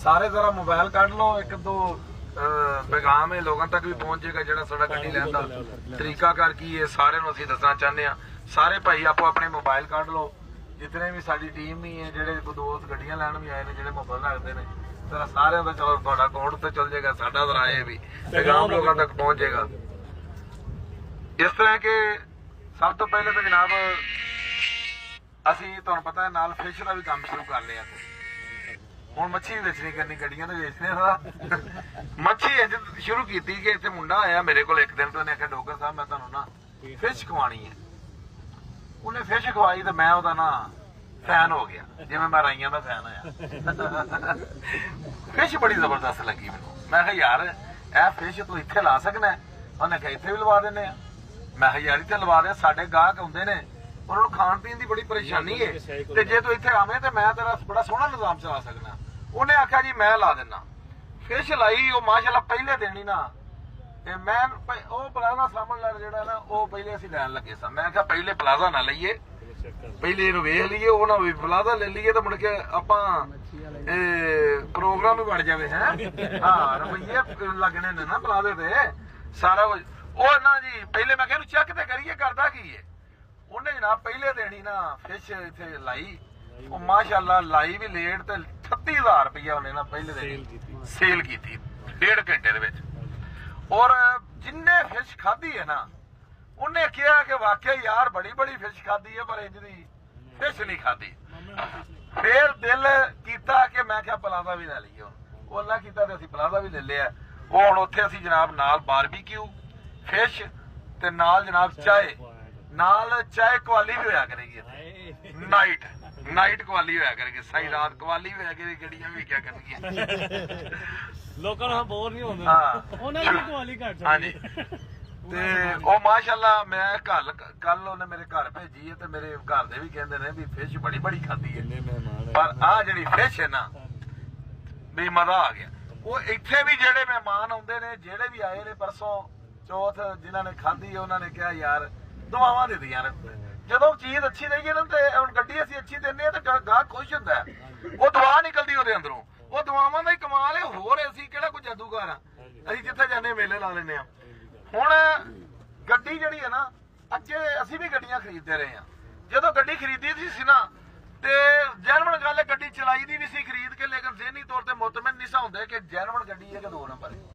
सारे जरा मोबाइल कढ़ लो, एक दो पैगाम है लोगों तक भी पहुंचेगा जो साडा गड्डी लैन दा तरीकाकार की है, सारे नूं असीं दसना चाहते हैं। सारे भाई आपो अपने मोबाइल कढ़ लो, जितने भी साडी टीम ही है, जेडे दोस्त गड्डियां लैन भी आए ने, जेडे मोबाइल रखते हैं, जरा सारे दा चलो तुहाडा अकाउंट ते चल जाएगा, साडा जरा ये भी पैगाम लोगों तक पहुंचेगा। इस तरह के सब तो पहले तो जनाब असीं तुहानूं पता है नाल फिश का भी काम शुरू कर लिया। ਹੁਣ मच्छी भी बेचनी करनी, गड्डियां तो बेचने का मच्छी इंज शुरू की कि इतने मुंडा आया मेरे को एक दिन, तो उन्हें आख्या डोगर साहब मैं तुहानूं ना फिश खवानी है। उन्हें फिश खवाई तो मैं ਉਹਦਾ ना फैन हो गया, जिवें मैं राइयां दा फैन आया। फिश बड़ी जबरदस्त लगी मैनूं। मैं कहा यार ਇਹ फिश तू इत्थे ला सकना है? उन्हें कहा इत्थे भी लवा दिंदे आ। मैं कहा यार इत्थे लवा दे, साडे गाहक आउंदे ने, ਉਹਨਾਂ ਨੂੰ ਖਾਣ ਪੀਣ ਦੀ ਬੜੀ ਪਰੇਸ਼ਾਨੀ ਹੈ, ਤੇ ਜੇ ਤੂੰ ਇੱਥੇ ਆਵੇਂ ਤੇ ਮੈਂ ਤੇਰਾ ਬੜਾ ਸੋਹਣਾ ਨਿਜ਼ਾਮ ਚਲਾ ਸਕਦਾ। ਉਹਨੇ ਆਖਿਆ ਜੀ ਮੈਂ ਲਾ ਦਿੰਦਾ। ਫਿਸ਼ ਲਾਈ, ਉਹ ਮਾਸ਼ਾਅੱਲਾ ਪਹਿਲੇ ਦਿਨ ਹੀ ਨਾ, ਤੇ ਮੈਂ ਉਹ ਪਲਾਜ਼ਾ ਸਾਹਮਣੇ ਜਿਹੜਾ ਨਾ ਉਹ ਪਹਿਲੇ ਅਸੀਂ ਲੈਣ ਲੱਗੇ ਸਾਂ। ਮੈਂ ਕਿਹਾ ਪਹਿਲੇ ਪਲਾਜ਼ਾ ਨਾ ਲਈਏ, ਪਹਿਲੇ ਇਹਨੂੰ ਵੇਖ ਲਈਏ, ਉਹ ਨਾ ਪਲਾਜ਼ਾ ਲੈ ਲਈਏ ਤਾਂ ਮੁੜ ਕੇ ਆਪਾਂ ਪ੍ਰੋਗਰਾਮ ਹੀ ਬਣ ਜਾਵੇ। ਹੈ ਹਾਂ ਰੁਪਈਏ ਲੱਗਣੇ ਨੇ ਨਾ ਪਲਾਜ਼ੇ ਤੇ ਸਾਰਾ ਕੁਝ। ਉਹ ਨਾ ਜੀ ਪਹਿਲੇ ਮੈਂ ਕਿਹਾ ਇਹਨੂੰ ਚੈੱਕ ਤੇ ਕਰੀਏ ਕਰਦਾ ਕੀ ਹੈ। ਉਹਨੇ ਜਨਾਬ ਪਹਿਲੇ ਦਿਨ ਹੀ ਨਾ ਫਿਸ਼ ਇੱਥੇ ਲਾਈ, ਉਹ ਮਾਸ਼ਾਅੱਲਾ ਲਾਈ ਵੀ ਲੇਟ, ਤੇ 38000 ਰੁਪਇਆ ਉਹਨੇ ਨਾ ਪਹਿਲੇ ਦਿਨ ਸੇਲ ਕੀਤੀ 1.5 ਘੰਟੇ ਦੇ ਵਿੱਚ। ਔਰ ਜਿੰਨੇ ਫਿਸ਼ ਖਾਧੀ ਹੈ ਨਾ, ਉਹਨੇ ਕਿਹਾ ਕਿ ਵਾਕਿਆ ਯਾਰ ਬੜੀ ਬੜੀ ਫਿਸ਼ ਖਾਧੀ ਹੈ, ਪਰ ਇੰਜ ਦੀ ਫਿਸ਼ ਨਹੀਂ ਖਾਧੀ। ਫੇਰ ਦਿਲ ਕੀਤਾ ਕਿ ਮੈਂ ਕਿਹਾ ਪਲਾਜ਼ਾ ਵੀ ਲੈ ਲਈਏ। ਉਹ ਅੱਲਾ ਕੀਤਾ ਤੇ ਅਸੀਂ ਪਲਾਜ਼ਾ ਵੀ ਲੈ ਲਿਆ। ਉਹ ਹੁਣ ਉੱਥੇ ਅਸੀਂ ਜਨਾਬ ਨਾਲ ਬਾਰਬੀਕਿਊ, ਫਿਸ਼ ਤੇ ਨਾਲ ਜਨਾਬ ਚਾਹ, ਨਾਲ ਚਾਹ ਕਵਾਲੀ ਵੀ ਹੋਇਆ ਕਰੇਗੀ ਇੱਥੇ, ਨਾਈਟ ਕਵਾਲੀ ਹੋਇਆ ਕਰੇਗੀ, ਸਾਰੀ ਰਾਤ ਕਵਾਲੀ ਹੋਇਆ ਕਰੇਗੀ, ਗੱਡੀਆਂ ਵੀ ਕਿਆ ਕਰਨਗੀਆਂ, ਲੋਕਾਂ ਨੂੰ ਬੋਰ ਨਹੀਂ ਹੁੰਦੇ। ਹਾਂ ਉਹਨਾਂ ਦੀ ਕਵਾਲੀ ਘੱਟ। ਹਾਂਜੀ ਤੇ ਉਹ ਮਾਸ਼ਾਅੱਲਾ ਮੈਂ ਕੱਲ ਉਹਨੇ ਮੇਰੇ ਘਰ ਭੇਜੀ ਹੈ, ਤੇ ਮੇਰੇ ਘਰ ਦੇ ਵੀ ਕਹਿੰਦੇ ਨੇ ਵੀ ਫਿਸ਼ ਬੜੀ ਬੜੀ ਖਾਧੀ ਹੈ, ਪਰ ਆਹ ਜਿਹੜੀ ਫਿਸ਼ ਹੈ ਨਾ ਵੀ ਮਜ਼ਾ ਆ ਗਿਆ। ਉਹ ਇੱਥੇ ਵੀ ਜਿਹੜੇ ਮਹਿਮਾਨ ਆਉਂਦੇ ਨੇ, ਜਿਹੜੇ ਵੀ ਆਏ ਨੇ ਪਰਸੋਂ ਚੌਥ, ਜਿਨ੍ਹਾਂ ਨੇ ਖਾਧੀ ਉਹਨਾਂ ਨੇ ਕਿਹਾ ਯਾਰ ਦੁਆਵਾਂ ਦੇ ਦੀਆਂ ਨੇ। ਜਦੋਂ ਚੀਜ਼ ਅੱਛੀ ਦਈਏ ਨਾ, ਤੇ ਹੁਣ ਗੱਡੀ ਅਸੀਂ ਅੱਛੀ ਦਿੰਦੇ ਆ ਤਾਂ ਗਾਹਕ ਖੁਸ਼ ਹੁੰਦਾ ਹੈ, ਉਹ ਦੁਆ ਨਿਕਲਦੀ ਉਹਦੇ ਅੰਦਰੋਂ। ਉਹ ਦੁਆਵਾਂ ਦਾ ਹੀ ਕਮਾਲ ਹੈ, ਹੋਰ ਅਸੀਂ ਕਿਹੜਾ ਕੋਈ ਜਾਦੂਗਰ ਆ, ਅਸੀਂ ਜਿੱਥੇ ਜਾਂਦੇ ਮੇਲੇ ਲਾ ਲੈਂਦੇ ਆ। ਹੁਣ ਗੱਡੀ ਜਿਹੜੀ ਹੈ ਨਾ, ਅੱਗੇ ਅਸੀਂ ਵੀ ਗੱਡੀਆਂ ਖਰੀਦਦੇ ਰਹੇ ਆ। ਜਦੋਂ ਗੱਡੀ ਖਰੀਦੀ ਸੀ ਨਾ, ਤੇ ਜੈਨੂਅਨ ਗੱਲ ਗੱਡੀ ਚਲਾਈ ਦੀ ਵੀ ਸੀ ਖਰੀਦ ਕੇ, ਲੇਕਿਨ ਜ਼ਹਿਨੀ ਤੌਰ ਤੇ ਮੁਤਮਿਨ ਨਹੀਂ ਸਾ ਹੁੰਦੇ ਕਿ ਜੈਨੂਅਨ ਗੱਡੀ ਹੈ ਕਿ 2 ਨੰਬਰ ਹੈ।